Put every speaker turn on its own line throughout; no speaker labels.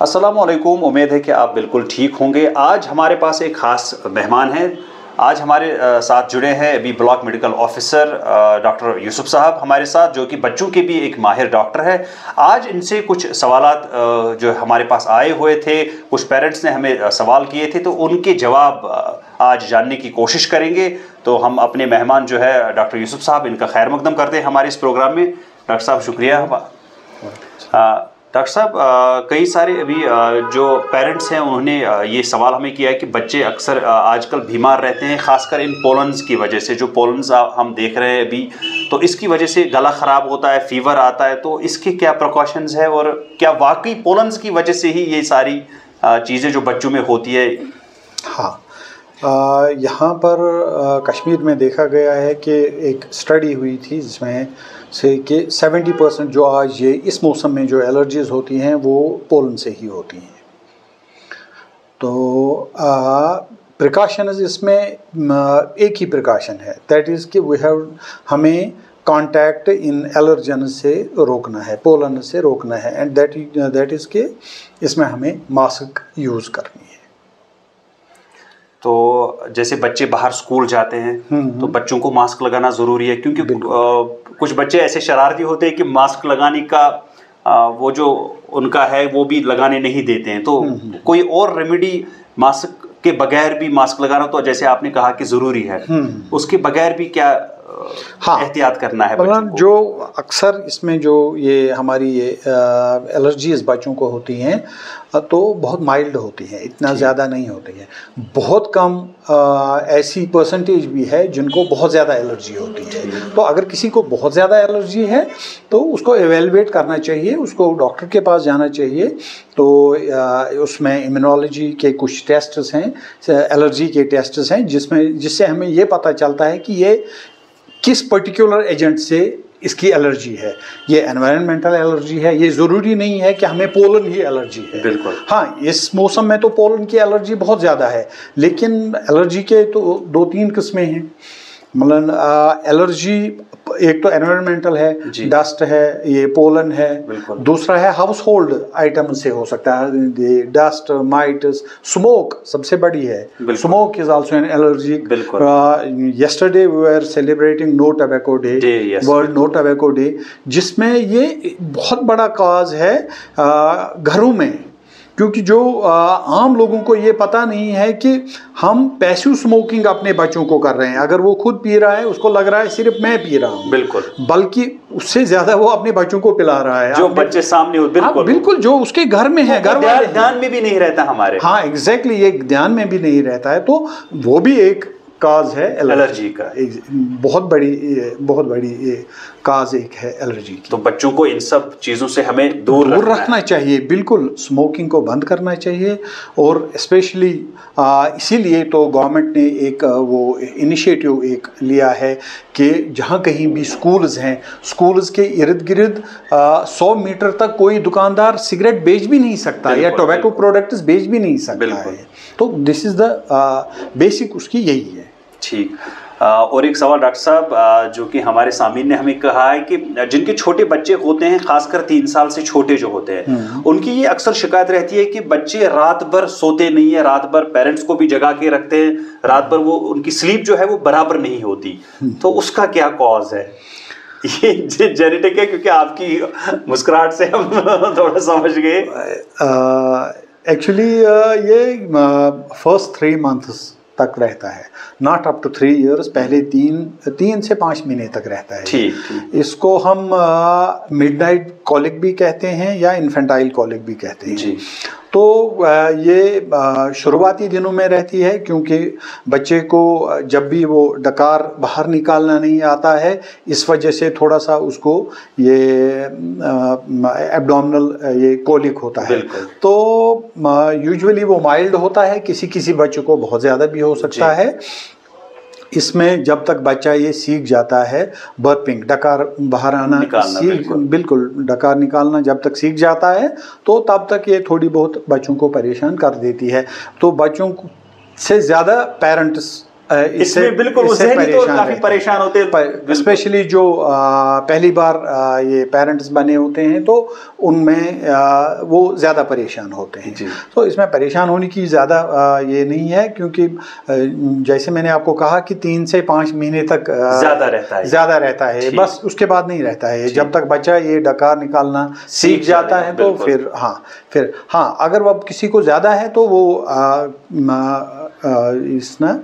अस्सलामुअलैकुम। उम्मीद है कि आप बिल्कुल ठीक होंगे। आज हमारे पास एक ख़ास मेहमान हैं। आज हमारे साथ जुड़े हैं अभी block medical officer doctor Yusuf साहब हमारे साथ, जो कि बच्चों के भी एक माहिर डॉक्टर है। आज इनसे कुछ सवालात जो हमारे पास आए हुए थे, कुछ पेरेंट्स ने हमें सवाल किए थे, तो उनके जवाब आज जानने की कोशिश करेंगे। तो हम अपने मेहमान जो है डॉक्टर यूसुफ साहब, इनका खैर मकदम करते हैं हमारे इस प्रोग्राम में। डॉक्टर साहब शुक्रिया। डॉक्टर साहब, कई सारे अभी जो पेरेंट्स हैं उन्होंने ये सवाल हमें किया है कि बच्चे अक्सर आजकल बीमार रहते हैं, ख़ासकर इन पोलन्स की वजह से। जो पोलन्स हम देख रहे हैं अभी, तो इसकी वजह से गला ख़राब होता है, फीवर आता है। तो इसके क्या प्रिकॉशंस है और क्या वाकई पोलन्स की वजह से ही ये सारी चीज़ें जो बच्चों में होती है?
हाँ, यहाँ पर कश्मीर में देखा गया है कि एक स्टडी हुई थी जिसमें से कि 70% जो आज ये इस मौसम में जो एलर्जीज़ होती हैं वो पोलन से ही होती हैं। तो प्रिकॉशंस इसमें एक ही प्रिकॉशन है, दैट इज़ कि हमें कांटेक्ट इन एलर्जन से रोकना है, पोलन से रोकना है, एंड दैट इज़ कि इसमें हमें मास्क यूज़ करनी है।
तो जैसे बच्चे बाहर स्कूल जाते हैं तो बच्चों को मास्क लगाना ज़रूरी है, क्योंकि कुछ बच्चे ऐसे शरारती होते हैं कि मास्क लगाने का वो जो उनका है वो भी लगाने नहीं देते हैं। तो कोई और रेमेडी मास्क के बगैर भी मास्क लगाना, तो जैसे आपने कहा कि ज़रूरी है, उसके बगैर भी क्या एहतियात करना है बच्चों को?
जो अक्सर इसमें जो ये हमारी ये एलर्जीज बच्चों को होती हैं तो बहुत माइल्ड होती हैं, इतना ज़्यादा नहीं होती है। बहुत कम ऐसी परसेंटेज भी है जिनको बहुत ज़्यादा एलर्जी होती है। तो अगर किसी को बहुत ज़्यादा एलर्जी है तो उसको एवेलुएट करना चाहिए, उसको डॉक्टर के पास जाना चाहिए। तो उसमें इम्यूनोलॉजी के कुछ टेस्ट्स हैं, एलर्जी के टेस्ट्स हैं, जिससे हमें ये पता चलता है कि ये किस पर्टिकुलर एजेंट से इसकी एलर्जी है। ये एनवायरनमेंटल एलर्जी है, ये ज़रूरी नहीं है कि हमें पोलन ही एलर्जी है।
बिल्कुल।
हाँ, इस मौसम में तो पोलन की एलर्जी बहुत ज़्यादा है, लेकिन एलर्जी के तो 2-3 किस्में हैं। मतलब एलर्जी एक तो एनवायरनमेंटल है, डस्ट है, ये पोलन है। दूसरा है हाउस होल्ड आइटम से हो सकता है, डस्ट, माइट्स, स्मोक सबसे बड़ी है। Smoke is also an allergy. Yesterday we were celebrating no tobacco day, world no tobacco day, जिसमें ये बहुत बड़ा काज है घरों में, क्योंकि जो आम लोगों को ये पता नहीं है कि हम पैसिव स्मोकिंग अपने बच्चों को कर रहे हैं। अगर वो खुद पी रहा है, उसको लग रहा है सिर्फ मैं पी रहा हूँ, बिल्कुल, बल्कि उससे ज्यादा वो अपने बच्चों को पिला रहा है,
जो बच्चे सामने हो। बिल्कुल
बिल्कुल, जो उसके घर में है, घर वाले
ध्यान में भी नहीं रहता हमारे।
हाँ एग्जैक्टली, ये ध्यान में भी नहीं रहता है। तो वो भी एक काज है एलर्जी का, बहुत बड़ी काज एक है एलर्जी की।
तो बच्चों को इन सब चीज़ों से हमें दूर
रखना चाहिए। बिल्कुल, स्मोकिंग को बंद करना चाहिए। और स्पेशली इसीलिए तो गवर्नमेंट ने एक वो इनिशिएटिव एक लिया है कि जहाँ कहीं भी स्कूल्स हैं, स्कूल्स के इर्द गिर्द 100 मीटर तक कोई दुकानदार सिगरेट बेच भी नहीं सकता या टोबैको प्रोडक्ट्स बेच भी नहीं सकता है। तो दिस इज़ द बेसिक उसकी यही है।
ठीक। और एक सवाल डॉक्टर साहब, जो कि हमारे सामीन ने हमें कहा है कि जिनके छोटे बच्चे होते हैं, खासकर 3 साल से छोटे जो होते हैं, उनकी ये अक्सर शिकायत रहती है कि बच्चे रात भर सोते नहीं है, रात भर पेरेंट्स को भी जगा के रखते हैं, रात भर वो उनकी स्लीप जो है वो बराबर नहीं होती। तो उसका क्या कॉज है? ये जेनेटिक है? क्योंकि आपकी मुस्कुराहट से हम थोड़ा समझ गए।
एक्चुअली ये फर्स्ट 3 मंथ्स तक रहता है, नॉट अप टू 3 इयर्स। पहले 3 से 5 महीने तक रहता है। ठीक। इसको हम मिडनाइट कॉलिक भी कहते हैं या इन्फेंटाइल कॉलिक भी कहते हैं जी। तो ये शुरुआती दिनों में रहती है, क्योंकि बच्चे को जब भी वो डकार बाहर निकालना नहीं आता है, इस वजह से थोड़ा सा उसको ये एब्डोमिनल ये कोलिक होता है। तो यूजुअली वो माइल्ड होता है, किसी बच्चे को बहुत ज़्यादा भी हो सकता है। इसमें जब तक बच्चा ये सीख जाता है बर्पिंग, डकार बाहर आना, बिल्कुल डकार निकालना जब तक सीख जाता है, तो तब तक ये थोड़ी बहुत बच्चों को परेशान कर देती है। तो बच्चों से ज़्यादा पेरेंट्स
इसमें बिल्कुल काफी परेशान होते हैं,
स्पेशली जो पहली बार ये पेरेंट्स बने होते हैं तो उनमें वो ज़्यादा परेशान होते हैं। तो इसमें परेशान होने की ज़्यादा ये नहीं है, क्योंकि जैसे मैंने आपको कहा कि 3 से 5 महीने तक ज़्यादा रहता है, बस उसके बाद नहीं रहता है। जब तक बच्चा ये डकार निकालना सीख जाता है तो फिर हाँ अगर वो किसी को ज़्यादा है तो वो इसमें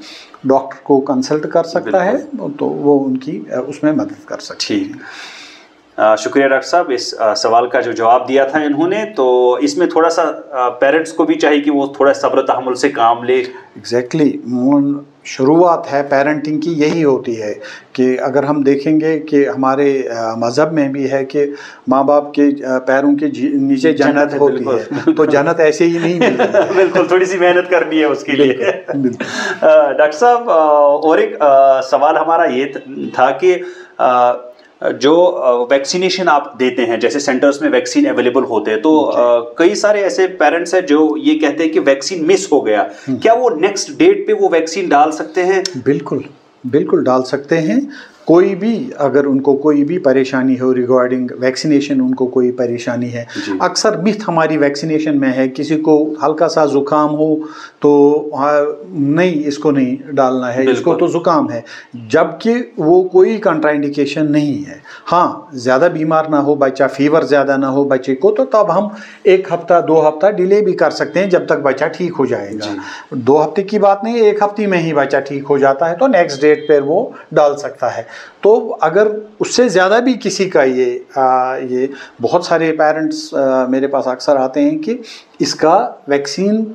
डॉक्टर को कंसल्ट कर सकता है, तो वो उनकी उसमें मदद कर सकते हैं।
शुक्रिया डॉक्टर साहब, इस सवाल का जो जवाब दिया था इन्होंने, तो इसमें थोड़ा सा पेरेंट्स को भी चाहिए कि वो थोड़ा सब्र तहम्मुल से काम ले।
एग्जैक्टली शुरुआत है पेरेंटिंग की यही होती है कि अगर हम देखेंगे कि हमारे मज़हब में भी है कि माँ बाप के पैरों के नीचे जन्नत होती है, तो जन्नत ऐसे ही नहीं मिलती।
बिल्कुल, थोड़ी सी मेहनत करनी है उसके लिए। डॉक्टर साहब, और एक सवाल हमारा ये था कि जो वैक्सीनेशन आप देते हैं, जैसे सेंटर्स में वैक्सीन अवेलेबल होते हैं, तो कई सारे ऐसे पेरेंट्स हैं जो ये कहते हैं कि वैक्सीन मिस हो गया, क्या वो नेक्स्ट डेट पे वो वैक्सीन डाल सकते हैं?
बिल्कुल डाल सकते हैं। कोई भी अगर उनको कोई भी परेशानी हो रिगार्डिंग वैक्सीनेशन, उनको कोई परेशानी है, अक्सर मिथ हमारी वैक्सीनेशन में है, किसी को हल्का सा ज़ुकाम हो तो नहीं इसको नहीं डालना है, इसको तो ज़ुकाम है, जबकि वो कोई कंट्राइंडिकेशन नहीं है। हाँ, ज़्यादा बीमार ना हो बच्चा, फीवर ज़्यादा ना हो बच्चे को, तो तब हम 1 हफ्ता 2 हफ्ता डिले भी कर सकते हैं जब तक बच्चा ठीक हो जाएगा। 2 हफ्ते की बात नहीं, 1 हफ्ते में ही बच्चा ठीक हो जाता है तो नेक्स्ट डेट पर वो डाल सकता है। तो अगर उससे ज़्यादा भी किसी का ये बहुत सारे पेरेंट्स मेरे पास अक्सर आते हैं कि इसका वैक्सीन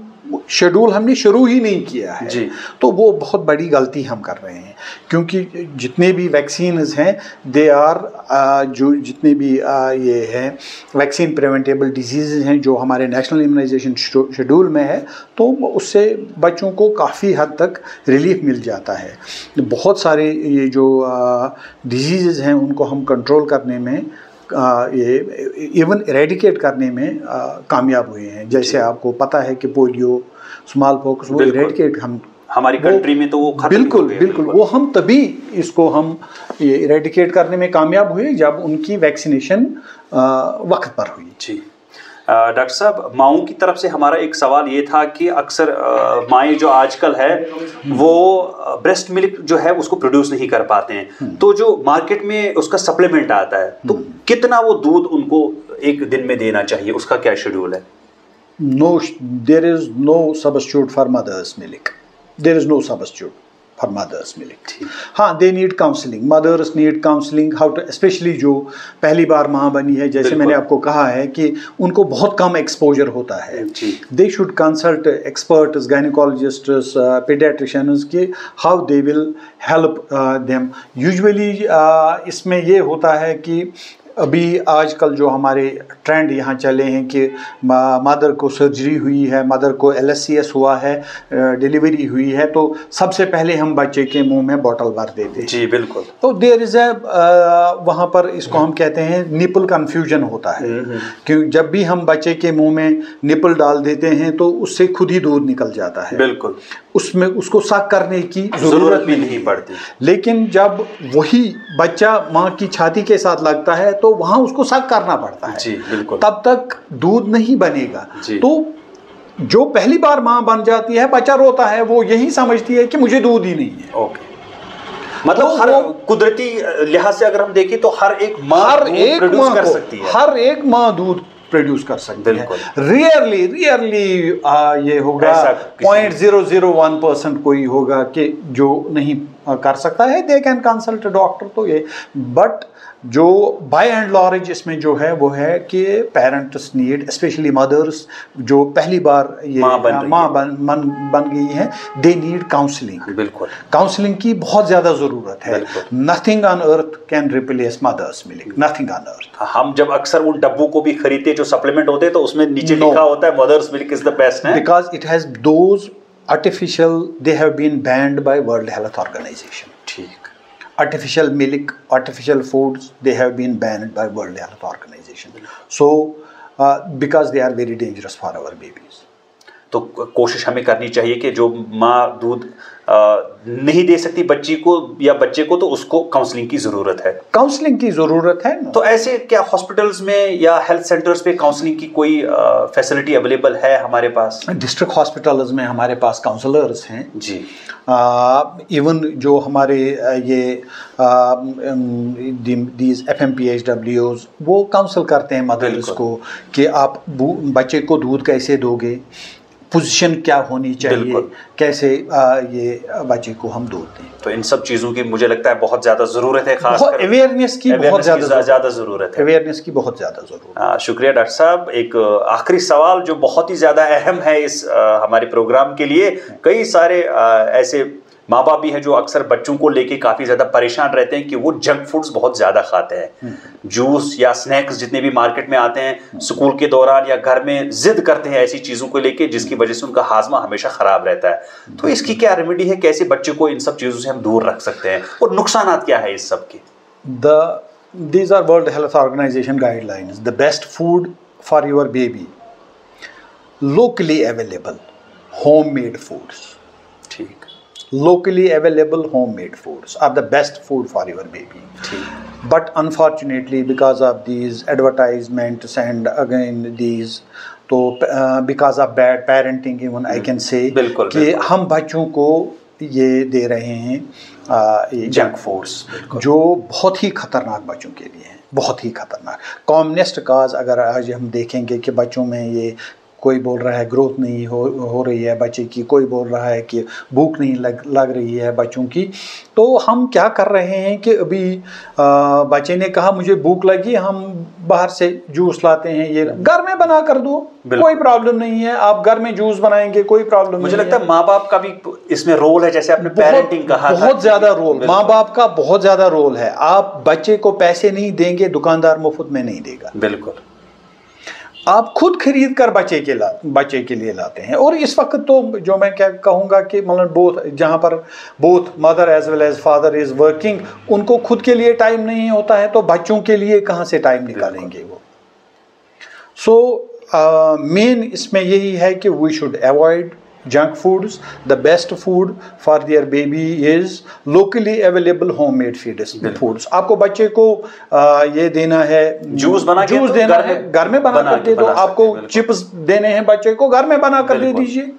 शेड्यूल हमने शुरू ही नहीं किया है, तो वो बहुत बड़ी गलती हम कर रहे हैं, क्योंकि जितने भी वैक्सीन्स हैं दे आर जो जितने भी ये हैं वैक्सीन प्रिवेंटेबल डिजीज़ हैं जो हमारे नेशनल इम्यूनाइजेशन शेड्यूल में है, तो उससे बच्चों को काफ़ी हद तक रिलीफ मिल जाता है। बहुत सारे ये जो डिजीज़ हैं उनको हम कंट्रोल करने में ये इवन इरेडिकेट करने में कामयाब हुए हैं। जैसे आपको पता है कि पोलियो, स्मॉल पॉक्स, वो इरेडिकेट
हमारी कंट्री में तो वो
बिल्कुल वो हम तभी इसको हम ये इरेडिकेट करने में कामयाब हुए जब उनकी वैक्सीनेशन वक्त पर हुई।
जी डॉक्टर साहब, माओं की तरफ से हमारा एक सवाल ये था कि अक्सर माएँ जो आजकल है वो ब्रेस्ट मिल्क जो है उसको प्रोड्यूस नहीं कर पाते हैं, तो जो मार्केट में उसका सप्लीमेंट आता है, तो कितना वो दूध उनको एक दिन में देना चाहिए, उसका क्या शेड्यूल है?
There is no substitute for mother's milk, there is no substitute for mother's milk. हाँ, they need counselling, mothers need counselling how to, specially जो पहली बार माँ बनी है, जैसे मैंने आपको कहा है कि उनको बहुत कम एक्सपोजर होता है। They should consult experts, gynaecologists, paediatricians के how they will help them. Usually इसमें ये होता है कि अभी आजकल जो हमारे ट्रेंड यहाँ चले हैं कि मदर को सर्जरी हुई है, मदर को LSCS हुआ है, डिलीवरी हुई है, तो सबसे पहले हम बच्चे के मुंह में बोतल भर देते हैं।
जी बिल्कुल।
तो देयर इज़ वहाँ पर इसको हम कहते हैं निपल कन्फ्यूजन होता है, क्योंकि जब भी हम बच्चे के मुंह में निपल डाल देते हैं तो उससे खुद ही दूध निकल जाता है।
बिल्कुल,
उसमें उसको सक करने की ज़रूरत भी नहीं पड़ती। लेकिन जब वही बच्चा माँ की छाती के साथ लगता है तो वहाँ उसको सक करना पड़ता है।
जी बिल्कुल।
तब तक दूध नहीं बनेगा। तो जो पहली बार माँ बन जाती है, बच्चा रोता है, वो यही समझती है कि मुझे दूध ही नहीं है।
ओके, मतलब तो हर कुदरती लिहाज से अगर हम देखें तो हर एक माँ कर सकती है,
हर एक माँ दूध प्रोड्यूस कर सकती है। रियरली ये होगा 0.001% कोई होगा कि जो नहीं कर सकता है, दे कैन कंसल्ट डॉक्टर। तो ये बट जो बाय एंड लार्ज इसमें जो है वो है कि पेरेंट्स नीड, स्पेशली मदर्स जो पहली बार ये माँ बन गई हैं, दे नीड काउंसलिंग।
बिल्कुल,
काउंसलिंग की बहुत ज़्यादा ज़रूरत है। Nothing on earth can replace mother's milk, nothing on earth.
हम जब अक्सर उन डब्बों को भी खरीदते जो सप्लीमेंट होते हैं तो उसमें नीचे लिखा होता है mother's milk is the best,
because it has those artificial, they have been banned by World Health Organization.
ठीक,
artificial milk, artificial foods, they have been banned by World Health Organization. So because they are very dangerous for our babies.
तो कोशिश हमें करनी चाहिए कि जो माँ दूध नहीं दे सकती बच्ची को या बच्चे को, तो उसको काउंसलिंग की ज़रूरत है।
काउंसलिंग की ज़रूरत है।
तो ऐसे क्या हॉस्पिटल्स में या हेल्थ सेंटर्स पे काउंसलिंग की कोई फैसिलिटी अवेलेबल है हमारे पास?
डिस्ट्रिक्ट हॉस्पिटल्स में हमारे पास काउंसलर्स हैं
जी।
इवन जो हमारे ये दीज FMPHWs वो काउंसल करते हैं मदर्स को कि आप बच्चे को दूध कैसे दोगे, पोजीशन क्या होनी चाहिए, कैसे ये बच्चे को हम दूध दें।
तो इन सब चीज़ों की मुझे लगता है बहुत ज़्यादा ज़रूरत है, खास कर
अवेयरनेस की बहुत ज़्यादा
ज़रूरत है।
अवेयरनेस की बहुत ज़्यादा ज़रूरत है।
शुक्रिया डॉक्टर साहब। एक आखिरी सवाल जो बहुत ही ज़्यादा अहम है इस हमारे प्रोग्राम के लिए, कई सारे ऐसे माँ बाप भी हैं जो अक्सर बच्चों को लेके काफ़ी ज़्यादा परेशान रहते हैं कि वो जंक फूड्स बहुत ज़्यादा खाते हैं, जूस या स्नैक्स जितने भी मार्केट में आते हैं, स्कूल के दौरान या घर में जिद करते हैं ऐसी चीज़ों को लेके जिसकी वजह से उनका हाजमा हमेशा ख़राब रहता है। तो इसकी क्या रेमेडी है, कैसे बच्चे को इन सब चीज़ों से हम दूर रख सकते हैं और नुकसान क्या है इस सब के?
These are World Health Organization guidelines. The best food for your baby, locally available, homemade foods.
ठीक।
Locally available homemade foods are the best food for your baby. But unfortunately, because of these advertisements and again these, तो because of bad parenting even I can say कि हम बच्चों को ये दे रहे हैं
junk foods
जो बहुत ही खतरनाक बच्चों के लिए हैं, बहुत ही खतरनाक। कॉमनेस्ट काज अगर आज हम देखेंगे कि बच्चों में ये कोई बोल रहा है ग्रोथ नहीं हो रही है बच्चे की, कोई बोल रहा है कि भूख नहीं लग रही है बच्चों की, तो हम क्या कर रहे हैं कि अभी बच्चे ने कहा मुझे भूख लगी, हम बाहर से जूस लाते हैं, ये घर में बना कर दो, कोई प्रॉब्लम नहीं है, आप घर में जूस बनाएंगे कोई प्रॉब्लम नहीं है।
मुझे लगता है माँ बाप का भी इसमें रोल है, जैसे आपने पेरेंटिंग कहा,
बहुत ज़्यादा रोल माँ बाप का बहुत ज़्यादा रोल है। आप बच्चे को पैसे नहीं देंगे, दुकानदार मुफ्त में नहीं देगा।
बिल्कुल,
आप खुद खरीद कर बच्चे के लिए लाते हैं। और इस वक्त तो जो मैं क्या कहूँगा कि मतलब जहाँ पर both mother as well as father is working, उनको खुद के लिए टाइम नहीं होता है, तो बच्चों के लिए कहाँ से टाइम निकालेंगे वो। सो मेन इसमें यही है कि we should avoid junk foods. The best food for their baby is locally available homemade foods. आपको बच्चे को ये देना है,
जूस
देना है, घर में बना कर दे दो। आपको चिप्स देने हैं बच्चे को, घर में बना कर दे दीजिए,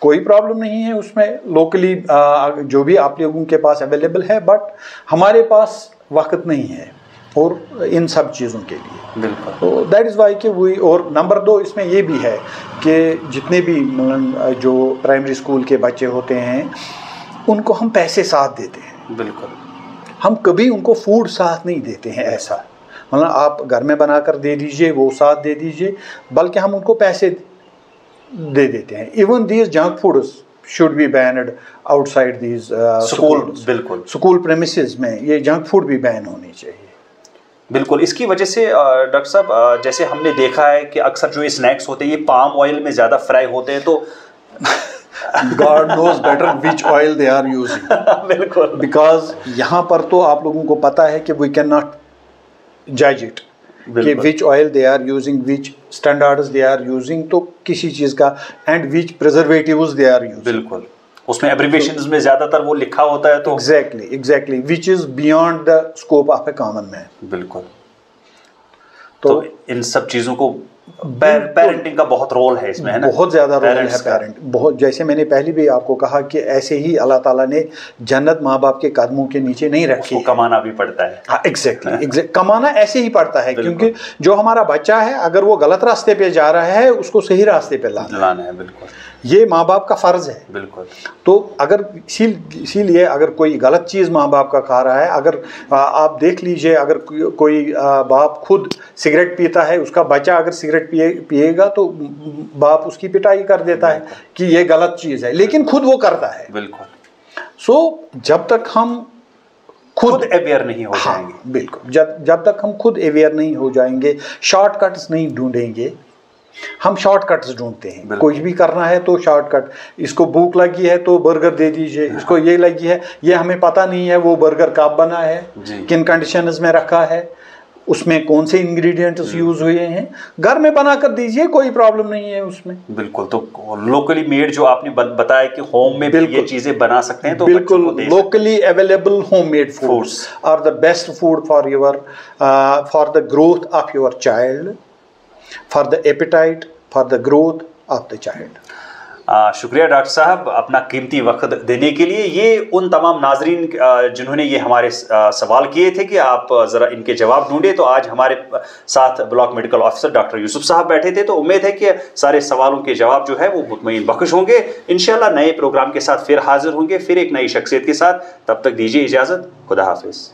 कोई प्रॉब्लम नहीं है उसमें। लोकली जो भी आप लोगों के पास अवेलेबल है, बट हमारे पास वक्त नहीं है और इन सब चीज़ों के लिए।
बिल्कुल,
तो दैट इज़ वाई कि वही। और नंबर 2 इसमें ये भी है कि जितने भी जो प्राइमरी स्कूल के बच्चे होते हैं उनको हम पैसे साथ देते हैं।
बिल्कुल,
हम कभी उनको फूड साथ नहीं देते हैं। ऐसा मतलब आप घर में बना कर दे दीजिए, वो साथ दे दीजिए, बल्कि हम उनको पैसे दे देते हैं। Even these junk foods should be banned outside these school.
बिल्कुल,
स्कूल प्रेमिसेस में ये जंक फूड भी बैन होनी चाहिए।
बिल्कुल, इसकी वजह से डॉक्टर साहब जैसे हमने देखा है कि अक्सर जो ये स्नैक्स होते हैं ये पाम ऑयल में ज़्यादा फ्राई होते हैं, तो
God knows better which oil they are using.
बिल्कुल,
because यहाँ पर तो आप लोगों को पता है कि we cannot judge it कि which oil they are using, which standards they are using, तो किसी चीज़ का and which preservatives they are using.
बिल्कुल, उसमें एब्रिविएशंस में ज़्यादातर वो लिखा होता है, तो
exactly which is beyond the scope of a common man.
बिल्कुल, तो इन सब चीज़ों को पेरेंटिंग का बहुत रोल है इसमें, है ना?
बहुत ज़्यादा रोल है पेरेंट। बहुत, जैसे मैंने पहले भी आपको कहा कि ऐसे ही अल्लाह ताला ने जन्नत माँ बाप के कदमों के नीचे नहीं रखी,
उसको कमाना भी पड़ता है।
हाँ, एग्जैक्टली, कमाना ऐसे ही पड़ता है, क्योंकि जो हमारा बच्चा है अगर वो गलत रास्ते पे जा रहा है उसको सही रास्ते पे लाना है। बिल्कुल, ये माँ बाप का फ़र्ज़ है।
बिल्कुल,
तो अगर इसीलिए अगर कोई गलत चीज़ माँ बाप का खा रहा है, अगर आप देख लीजिए, अगर कोई बाप खुद सिगरेट पीता है, उसका बच्चा अगर सिगरेट पिएगा तो बाप उसकी पिटाई कर देता है कि ये गलत चीज़ है, लेकिन खुद वो करता है।
बिल्कुल,
सो जब तक हम खुद
अवेयर नहीं हो जाएंगे,
बिल्कुल, जब तक हम खुद अवेयर नहीं हो जाएंगे, शॉर्टकट्स नहीं ढूंढेंगे। हम शॉर्टकट्स ढूंढते हैं, कुछ भी करना है तो शॉर्टकट, इसको भूख लगी है तो बर्गर दे दीजिए, इसको ये लगी है, ये हमें पता नहीं है वो बर्गर कब बना है, किन कंडीशंस में रखा है, उसमें कौन से इंग्रेडिएंट्स यूज हुए हैं, घर में बना कर दीजिए, कोई प्रॉब्लम नहीं है उसमें।
बिल्कुल, तो लोकली मेड जो आपने बताया कि होम में भी ये चीजें बना सकते हैं, तो
बिल्कुल locally available home made foods are the best food for your for the growth of your child, for the appetite, for the growth of the child.
शुक्रिया डॉक्टर साहब अपना कीमती वक्त देने के लिए। ये उन तमाम नाजरीन जिन्होंने ये हमारे सवाल किए थे कि आप ज़रा इनके जवाब ढूंढे, तो आज हमारे साथ block medical officer doctor Yusuf साहब बैठे थे। तो उम्मीद है कि सारे सवालों के जवाब जो है वो मुतमईन बख्श होंगे। इंशाल्लाह नए प्रोग्राम के साथ फिर हाजिर होंगे, फिर एक नई शख्सियत के साथ। तब तक दीजिए इजाज़त, खुदा हाफिज़।